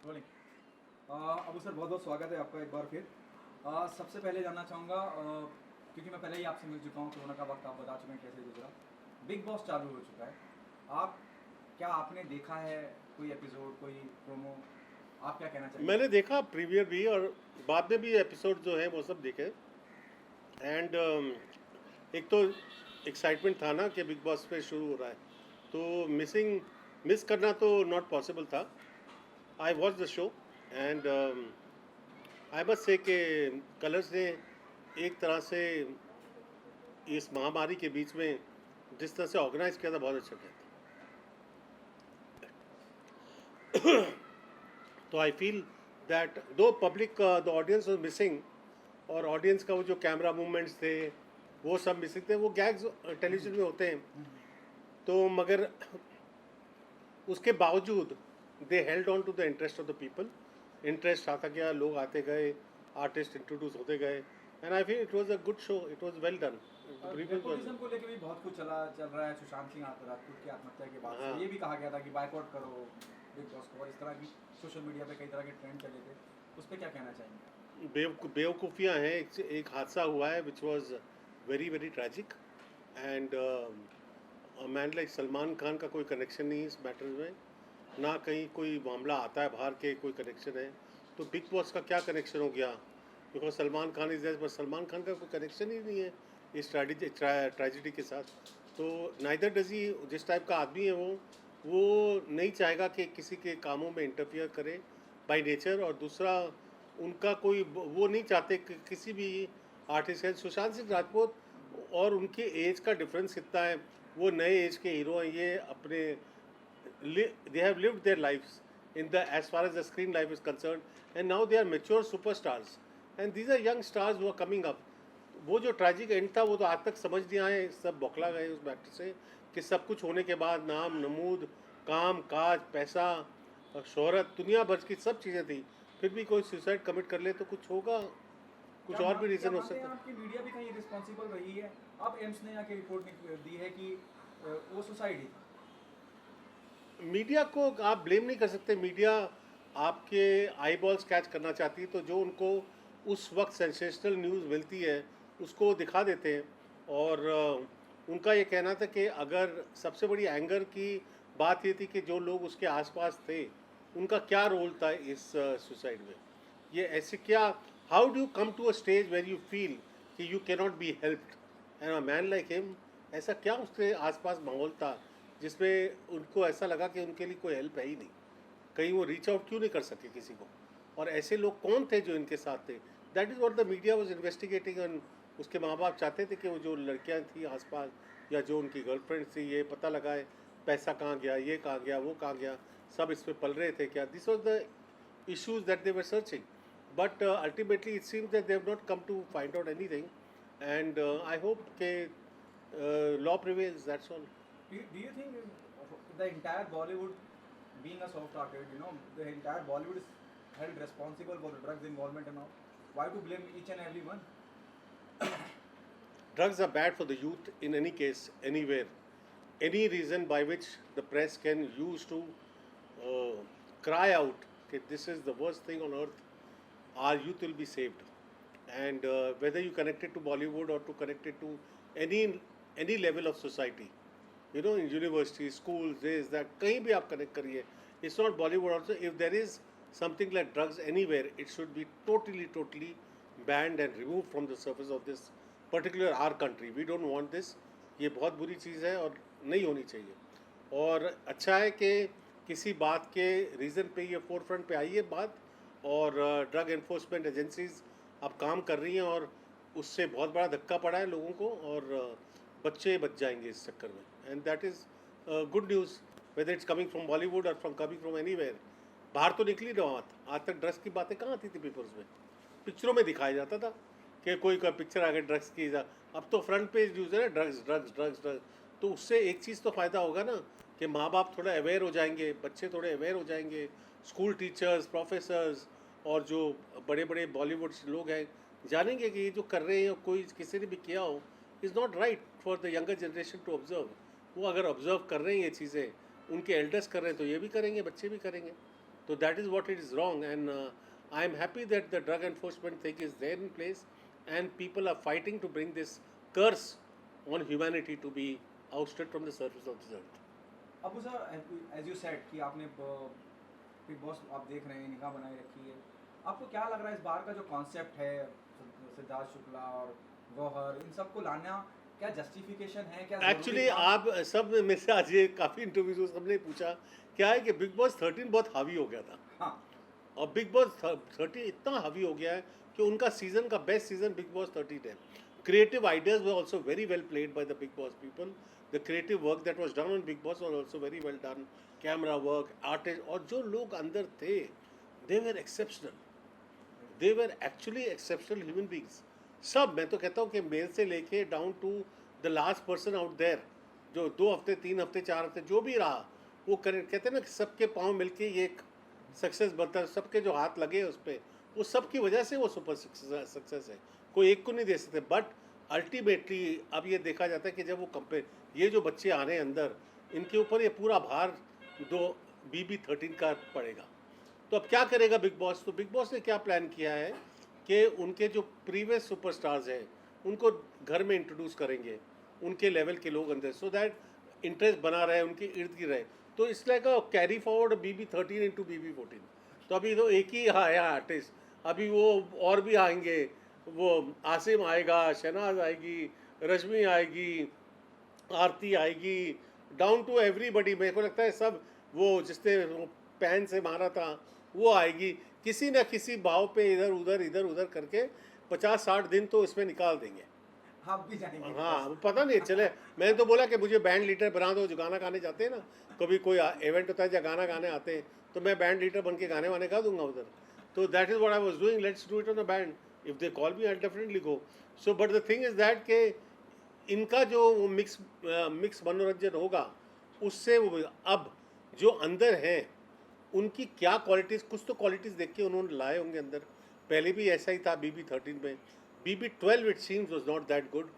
Rolling. Abu sir, बहुत बहुत स्वागत है आपका एक बार फिर। सबसे पहले जानना चाहूँगा, क्योंकि मैं पहले ही आपसे मिल चुका हूँ, कोरोना का वक्त आप बता चुके हैं कैसे गुजरा। बिग बॉस चालू हो चुका है। आप क्या आपने देखा है कोई एपिसोड, कोई प्रोमो? आप क्या कहना चाहेंगे? मैंने देखा प्रीवियर भी और बाद में भी एपिसोड जो है वो सब देखे। एंड एक तो एक्साइटमेंट था ना कि बिग बॉस पे शुरू हो रहा है, तो मिस करना तो नॉट पॉसिबल था। I watch the show and I बस से कि कलर्स ने एक तरह से इस महामारी के बीच में जिस तरह से ऑर्गेनाइज किया था, बहुत अच्छा किया था। तो आई फील दैट दो public the audience was missing, और ऑडियंस का वो जो कैमरा मूवमेंट्स थे वो सब मिसिंग थे। वो गैग्स टेलीविजन में होते हैं, तो मगर उसके बावजूद they held on to the interest of the people. Interest आता गया, लोग आते गए, आर्टिस्ट इंट्रोड्यूस होते गए, and I feel it was a good show, it was well done. Nepotism को लेकर भी बहुत कुछ चल रहा है। सुशांत सिंह राजपूत की आत्महत्या के बाद से हाँ, ये भी कहा गया था कि बायकॉट करो बिग बॉस को, और इस तरह की सोशल मीडिया पे कई तरह के ट्रेंड चले थे। उस पर क्या कहना चाहेंगे? बेवकूफ़ियाँ हैं। एक हादसा हुआ है which was very very tragic, and man like Salman Khan का कोई कनेक्शन नहीं है इस मैटर में, ना कहीं कोई मामला आता है बाहर के कोई कनेक्शन है। तो बिग बॉस का क्या कनेक्शन हो गया? Because Salman Khan is there, बस सलमान खान का कोई कनेक्शन ही नहीं है इस ट्रेजिडी के साथ। तो नाइदर डज ही, जिस टाइप का आदमी है वो नहीं चाहेगा कि किसी के कामों में इंटरफियर करे बाय नेचर। और दूसरा, उनका कोई वो नहीं चाहते कि किसी भी आर्टिस्ट है। सुशांत सिंह राजपूत और उनके एज का डिफरेंस कितना है, वो नए एज के हीरो हैं। ये अपने they have lived their lives in the, as far as the screen life is concerned, and now they are mature superstars, and these are young stars who are coming up. वो जो tragic and था वो तो आज तक समझ नहीं आए, सब बौखला गए उस मैटर से कि सब कुछ होने के बाद नाम नमूद, काम काज, पैसा और शोहरत, दुनिया भर की सब चीज़ें थी, फिर भी कोई सुसाइड कमिट कर ले तो कुछ होगा, कुछ और भी क्या रीज़न हो मानते हैं सकता है। आप कि मीडिया भी कहीं रिस्पॉन्सिबल रही है? अब एम्स ने आके रिपोर्ट दी है कि वो सुसाइड ही था। मीडिया को आप ब्लेम नहीं कर सकते। मीडिया आपके आई बॉल्स कैच करना चाहती है, तो जो उनको उस वक्त सेंसेशनल न्यूज़ मिलती है उसको वो दिखा देते हैं। और उनका ये कहना था कि अगर सबसे बड़ी एंगर की बात ये थी कि जो लोग उसके आसपास थे उनका क्या रोल था इस सुसाइड में। ये ऐसे क्या, how do you come to a stage where you feel कि you cannot be helped and a man like him, ऐसा क्या उसके आसपास माहौल था जिसमें उनको ऐसा लगा कि उनके लिए कोई हेल्प है ही नहीं, कहीं वो रीच आउट क्यों नहीं कर सके किसी को? और ऐसे लोग कौन थे जो इनके साथ थे? That is what the media was investigating. And उसके माँ बाप चाहते थे कि वो जो लड़कियां थी आसपास या जो उनकी गर्लफ्रेंड थी ये पता लगाए पैसा कहाँ गया, ये कहाँ गया, वो कहाँ गया, सब इस पे पल रहे थे क्या? This was the issues that they were searching. But ultimately, it seems that they have not come to find out anything. And I hope that law prevails. That's all. Do you think the entire Bollywood, being a soft target, the entire Bollywood is held responsible for the drugs involvement and all? Why to blame each and every one? Drugs are bad for the youth in any case, anywhere. Any reason by which the press can use to uh, cry out that this is the worst thing on earth, our youth will be saved. And whether you connect it to Bollywood or to connect it to any level of society, you know, in universities, schools, this, that, कहीं भी आप connect करिए. It's not Bollywood also. If there is something like drugs anywhere, it should be totally banned and removed from the surface of this particular our country. We don't want this. ये बहुत बुरी चीज़ है और नहीं होनी चाहिए। और अच्छा है कि किसी बात के रीज़न पे ये फोर फ्रंट पे आई है बात, और ड्रग एनफोर्समेंट एजेंसीज अब काम कर रही हैं, और उससे बहुत बड़ा धक्का पड़ा है लोगों को, और बच्चे बच जाएंगे इस चक्कर में। And that is good news, whether it's coming from Bollywood और फ्रॉम कमिंग फ्रॉम एनीवेयर। बाहर तो निकली ना बात, आज तक ड्रग्स की बातें कहाँ आती थी पेपर्स में? पिक्चरों में दिखाया जाता था कि कोई का पिक्चर आ गया ड्रग्स की, अब तो फ्रंट पेज न्यूज़ है ना, ड्रग्स ड्रग्स ड्रग्स ड्रग्स। तो उससे एक चीज़ तो फ़ायदा होगा ना कि माँ बाप थोड़ा अवेयर हो जाएंगे, बच्चे थोड़े अवेयर हो जाएंगे, स्कूल टीचर्स, प्रोफेसर्स और जो बड़े बड़े बॉलीवुड लोग हैं जानेंगे कि ये जो कर रहे हैं कोई किसी ने भी किया हो is not right for the younger generation to observe. वो अगर ऑब्जर्व कर रहे हैं ये चीज़ें, उनके एल्डर्स कर रहे हैं तो ये भी करेंगे, बच्चे भी करेंगे। So that is what it is wrong, and I am happy that the drug enforcement thing is there in place, and people are fighting to bring this curse on humanity to be ousted from the surface of this earth. अब sir as you said कि आपने big boss आप देख रहे हैं, निगाह बनाए रखी है, आपको क्या लग रहा है इस बार का जो कॉन्सेप्ट है सिद्धार्थ शुक्ला और गौहर इन सबको लाना, क्या जस्टिफिकेशन है, क्या एक्चुअली आप सब ने मेरे से आज ये काफ़ी इंटरव्यूज में सबने पूछा क्या है कि बिग बॉस 13 बहुत हावी हो गया था, हाँ और बिग बॉस 13 इतना हावी हो गया है कि उनका सीजन का बेस्ट सीजन बिग बॉस 13 है. Creative ideas were also very well played by the Big Boss people. The creative work that was done on Big Boss was also very well done. Camera work, artists, और जो लोग अंदर थे, they were exceptional. They were actually exceptional human beings. सब, मैं तो कहता हूँ कि मेल से लेके down to the last person out there, जो 2 हफ्ते 3 हफ्ते 4 हफ्ते जो भी रहा, वो कहते हैं ना कि सबके पाँव मिलके ये एक सक्सेस बनता है, सबके जो हाथ लगे उस पर, वो सब की वजह से वो सुपर सक्सेस है, कोई एक को नहीं दे सकते. बट अल्टीमेटली अब ये देखा जाता है कि जब वो कंपेयर, ये जो बच्चे आ रहे हैं अंदर, इनके ऊपर ये पूरा भार दो BB13 का पड़ेगा. तो अब क्या करेगा बिग बॉस? तो बिग बॉस ने क्या प्लान किया है कि उनके जो प्रीवियस सुपरस्टार्स हैं उनको घर में इंट्रोड्यूस करेंगे, उनके लेवल के लोग अंदर, सो दैट इंटरेस्ट बना रहे, उनके इर्द गिर्द रहे. तो इसलिए का carry forward BB13 into BB14. तो अभी तो एक ही आया आर्टिस्ट, अभी वो और भी आएंगे, वो आसिम आएगा, शहनाज आएगी, रश्मि आएगी, आरती आएगी, डाउन टू एवरीबडी. मेरे को लगता है सब वो जिसने पैन से मारा था वो आएगी, किसी न किसी भाव पे इधर उधर करके 50-60 दिन तो इसमें निकाल देंगे. आप भी जाएंगे? हाँ, पता नहीं चले. मैंने तो बोला कि मुझे बैंड लीडर बना दो, जो गाना गाने जाते हैं ना, कभी कोई इवेंट होता है या गाना गाने आते हैं, तो मैं बैंड लीडर बन के गाने वाने गा दूंगा उधर. तो that is what I was doing. Let's do it on a band. If they call me I definitely go. So but the thing is that के इनका जो मिक्स मनोरंजन होगा, उससे वो अब जो अंदर हैं उनकी क्या क्वालिटीज़, कुछ तो क्वालिटीज़ देख के उन्होंने लाए होंगे अंदर. पहले भी ऐसा ही था BB13 में. BB12 it seems was not that good.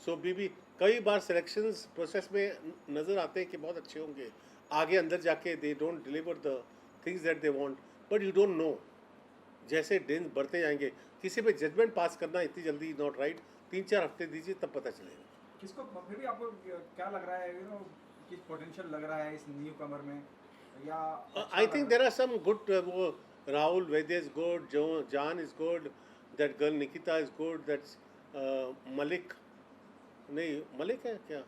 So BB कई बार सिलेक्शंस प्रोसेस में नज़र आते हैं कि बहुत अच्छे होंगे, आगे अंदर जाके they don't deliver the things that they want. But you don't know, जैसे दिन बढ़ते जाएंगे, किसी पे जजमेंट पास करना इतनी जल्दी नॉट राइट. 3-4 हफ्ते दीजिए तब पता चलेगा. किसको फिर भी आपको क्या लग रहा है, यू नो, किस पोटेंशियल लग रहा है इस न्यू कमर में, या I think there are some good. वो Rahul Vaidya is good, Jaan is good, that girl Nikita is good, that's Malik, नहीं मलिक है क्या,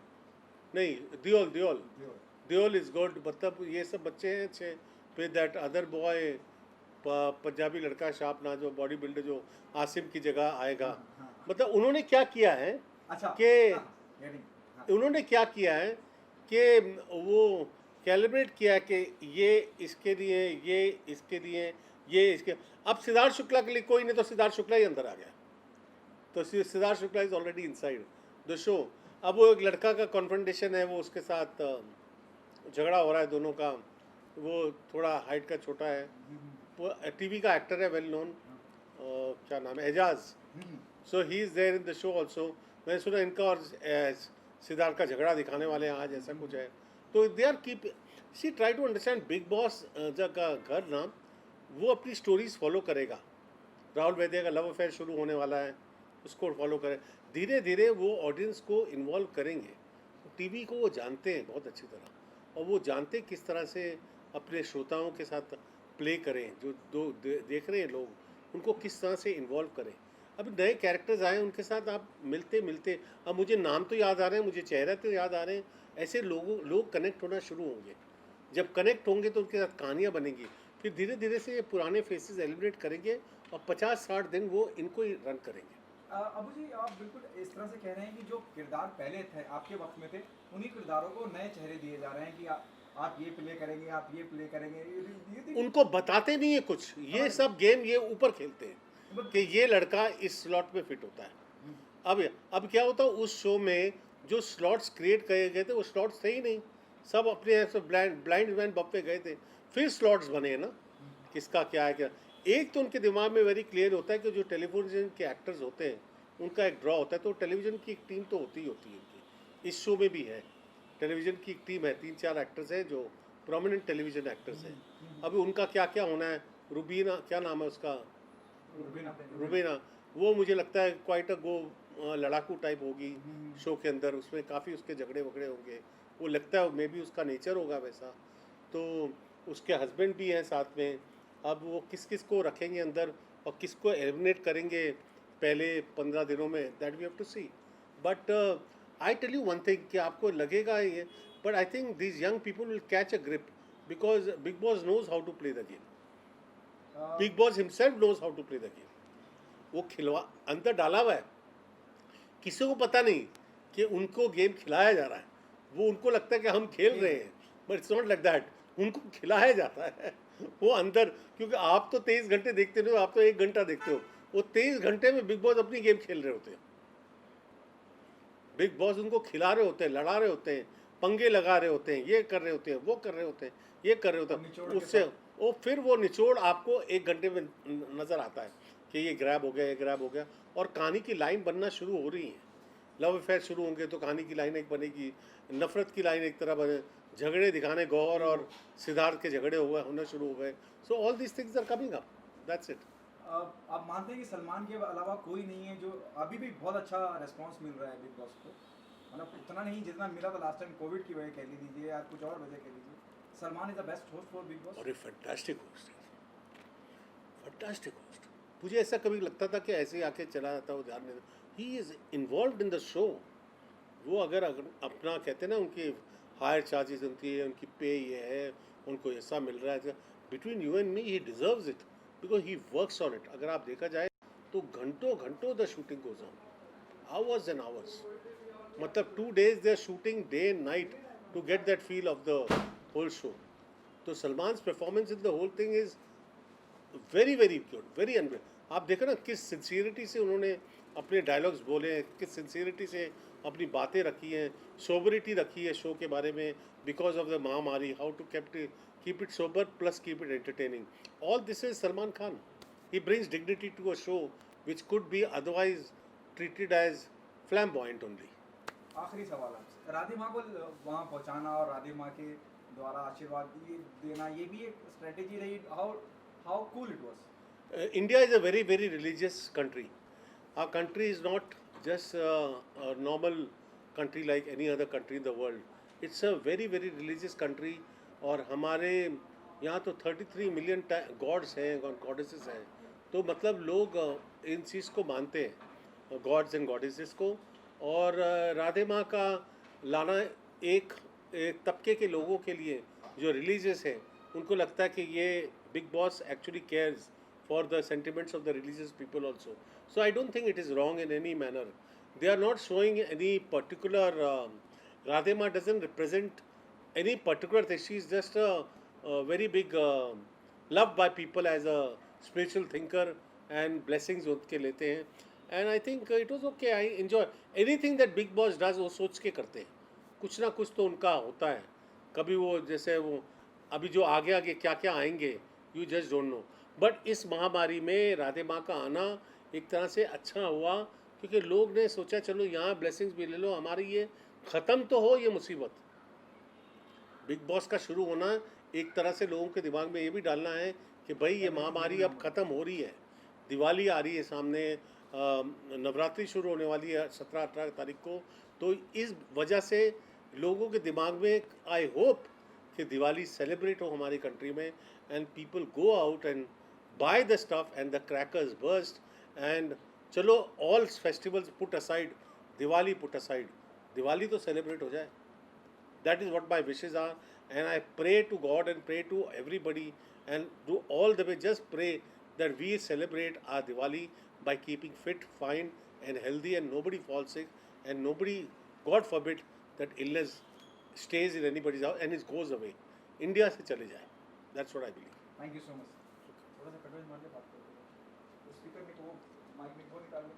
नहीं दियोल इज गुड. मतलब ये सब बच्चे हैं अच्छे. फिर दैट अदर बॉय पंजाबी लड़का शापना, जो बॉडी बिल्डर, जो आसिम की जगह आएगा. मतलब उन्होंने क्या किया है कि उन्होंने क्या किया है कि वो कैलिब्रेट किया है कि ये इसके लिए, ये इसके लिए, ये इसके. अब सिद्धार्थ शुक्ला के लिए कोई नहीं, तो सिद्धार्थ शुक्ला ही अंदर आ गया. तो Siddharth Shukla is already inside the show. अब वो एक लड़का का कॉन्फ्रंटेशन है, वो उसके साथ झगड़ा हो रहा है दोनों का. वो थोड़ा हाइट का छोटा है, वो टीवी का एक्टर है, वेल नोन, क्या नाम है, Ejaz. So he is there in the show also. मैंने सुना इनका और सिद्धार्थ का झगड़ा दिखाने वाले हैं आज, ऐसा कुछ है. तो they are keep see try to understand. Bigg Boss का घर ना, वो अपनी स्टोरीज फॉलो करेगा. राहुल वैद्य का लव अफेयर शुरू होने वाला है, उसको फॉलो करें. धीरे धीरे वो ऑडियंस को इन्वॉल्व करेंगे. टीवी को वो जानते हैं बहुत अच्छी तरह, और वो जानते किस तरह से अपने श्रोताओं के साथ प्ले करें, जो देख रहे हैं लोग, उनको किस तरह से इन्वॉल्व करें. अब नए कैरेक्टर्स आए, उनके साथ आप मिलते, अब मुझे नाम तो याद आ रहे हैं, मुझे चेहरा तो याद आ रहे हैं, ऐसे लोग कनेक्ट होना शुरू होंगे. जब कनेक्ट होंगे तो उनके साथ कहानियाँ बनेंगी. फिर धीरे धीरे से ये पुराने फेसेस एलिमिनेट करेंगे, और 50-60 दिन वो इनको ही रन करेंगे. अबू जी, आप बिल्कुल इस तरह से कह रहे हैं कि जो किरदार पहले थे, आपके वक्त में थे, उन्हीं किरदारों को नए चेहरे दिए जा रहे हैं कि आप ये प्ले करेंगे, आप ये प्ले करेंगे. उनको बताते नहीं है कुछ, ये सब गेम ये ऊपर खेलते हैं कि ये लड़का इस स्लॉट में फिट होता है. अब क्या होता है, उस शो में जो स्लॉट्स क्रिएट किए गए थे वो स्लॉट्स थे ही नहीं. सब अपने ऐसे ब्लाइंड मैन बप पे गए थे, फिर स्लॉट्स बने ना, किसका क्या है क्या. एक तो उनके दिमाग में वेरी क्लियर होता है कि जो टेलीविज़न के एक्टर्स होते हैं उनका एक ड्रॉ होता है. तो टेलीविज़न की एक टीम तो होती ही होती है उनकी. इस शो में भी है, टेलीविज़न की एक टीम है, 3-4 एक्टर्स हैं जो प्रोमिनेंट टेलीविजन एक्टर्स हैं। अभी उनका क्या क्या होना है, रुबीना क्या नाम है उसका, रुबीना, वो मुझे लगता है क्वाइट अ गो लड़ाकू टाइप होगी शो के अंदर, उसमें काफ़ी उसके झगड़े वगड़े होंगे, वो लगता है मे बी उसका नेचर होगा वैसा। तो उसके हस्बैंड भी हैं साथ में। अब वो किस किस को रखेंगे अंदर और किसको एलिमिनेट करेंगे पहले 15 दिनों में, that we have to see. But I tell you one thing कि आपको लगेगा ये, but I think these young people will catch a grip because Bigg Boss knows how to play the game. Bigg Boss himself knows how to play the game. वो खिलवा अंदर डाला हुआ है, किसी को पता नहीं कि उनको गेम खिलाया जा रहा है, वो उनको लगता है कि हम खेल रहे हैं, but it's not like that, उनको खिलाया जाता है वो अंदर। क्योंकि आप तो 23 घंटे देखते हो, आप तो 1 घंटा देखते हो, वो 23 घंटे में बिग बॉस अपनी गेम खेल रहे होते हैं। बिग बॉस उनको खिला रहे होते हैं, लड़ा रहे होते हैं, पंगे लगा रहे होते हैं, ये कर रहे होते हैं, वो कर रहे होते हैं, ये कर रहे होते हैं, उससे वो फिर वो निचोड़ आपको 1 घंटे में नज़र आता है कि ये ग्रैब हो गया, ये ग्रैब हो गया, और कहानी की लाइन बनना शुरू हो रही है। लव अफेयर शुरू होंगे तो कहानी की लाइन एक बनेगी, नफरत की लाइन एक तरह बने, झगड़े दिखाने गौर और सिद्धार्थ के झगड़े हुए होने शुरू हो गए। So all these things are coming up, that's it. आप मानते हैं कि सलमान के अलावा कोई नहीं है जो अभी भी बहुत अच्छा रेस्पॉन्स मिल रहा है बिग बॉस को, मतलब उतना नहीं जितना मिला था लास्ट टाइम कोविड की वजह कह लीजिए या कुछ और वजह कह लीजिए, Salman is the best host for big boss? और ये फैंटास्टिक होस्ट है, फैंटास्टिक होस्ट। मुझे ऐसा कभी लगता था कि ऐसे ही आके चला जाता, वो ध्यान नहीं, he is involve in the show. वो अगर अपना कहते हैं ना, उनकी हायर चार्जेस होती है, उनकी पे ये है, उनको ऐसा मिल रहा है, between you and me he deserves it because he works on it. अगर आप देखा जाए तो घंटों घंटों the shooting goes on, hours and hours, मतलब 2 days they are shooting day and night to get that feel of the whole show. तो Salman performance in the whole thing is very very good, very unbelievable. आप देखो ना किस sincerity से उन्होंने अपने dialogues बोले हैं, किस सिंसियरिटी से अपनी बातें रखी हैं, सोबरिटी रखी है शो के बारे में बिकॉज ऑफ द महामारी, how to keep it sober plus keep it entertaining. All this is Salman Khan. He brings dignity to a show which could be otherwise treated as flamboyant only. आखिरी सवाल आपसे, राधे माँ को वहाँ पहुँचाना और राधे माँ के द्वारा आशीर्वाद ये देना, ये भी एक स्ट्रेटेजी रही? How cool it was? India is a very, very religious country. Our country is not just a normal country like any other country in the world. It's a very, very religious country. और हमारे यहाँ तो 33 million God's हैं और goddesses हैं, तो मतलब लोग इन चीज़ को मानते हैं, गॉड्स एंड गॉडेसेस को। और राधे माँ का लाना एक एक तबके के लोगों के लिए जो रिलीजियस हैं, उनको लगता है कि ये big boss actually cares for the sentiments of the religious people also. So I don't think it is wrong in any manner. They are not showing any particular, Radhe Ma doesn't represent any particular thing. She is just a very big, loved by people as a spiritual thinker and blessings उनके लेते हैं. And I think it was okay. I enjoy anything that Big Boss does. वो सोच के करते हैं, कुछ ना कुछ तो उनका होता है। कभी वो जैसे वो अभी जो आगे आगे क्या क्या आएंगे, you just don't know. But इस महामारी में राधे माँ का आना एक तरह से अच्छा हुआ, क्योंकि लोग ने सोचा चलो यहाँ ब्लेसिंग्स भी ले लो, हमारी ये ख़त्म तो हो ये मुसीबत। बिग बॉस का शुरू होना एक तरह से लोगों के दिमाग में ये भी डालना है कि भाई ये महामारी अब ख़त्म हो रही है, दिवाली आ रही है सामने, नवरात्रि शुरू होने वाली है 17-18 तारीख को। तो इस वजह से लोगों के दिमाग में आई होप कि दिवाली सेलिब्रेट हो हमारी कंट्री में, and people go out and buy the stuff and the crackers burst, and चलो all festivals put aside, Diwali put aside, Diwali तो celebrate हो जाए. That is what my wishes are, and I pray to God and pray to everybody and do all the way, just pray that we celebrate our Diwali by keeping fit, fine and healthy, and nobody falls sick, and nobody, God forbid, that illness stays in anybody's house and it goes away. India से चले जाए. That's what I believe. Thank you so much. थोड़ा सा कटोरी मार के बात करो, स्पीकर में को माइक में को निकाल लो।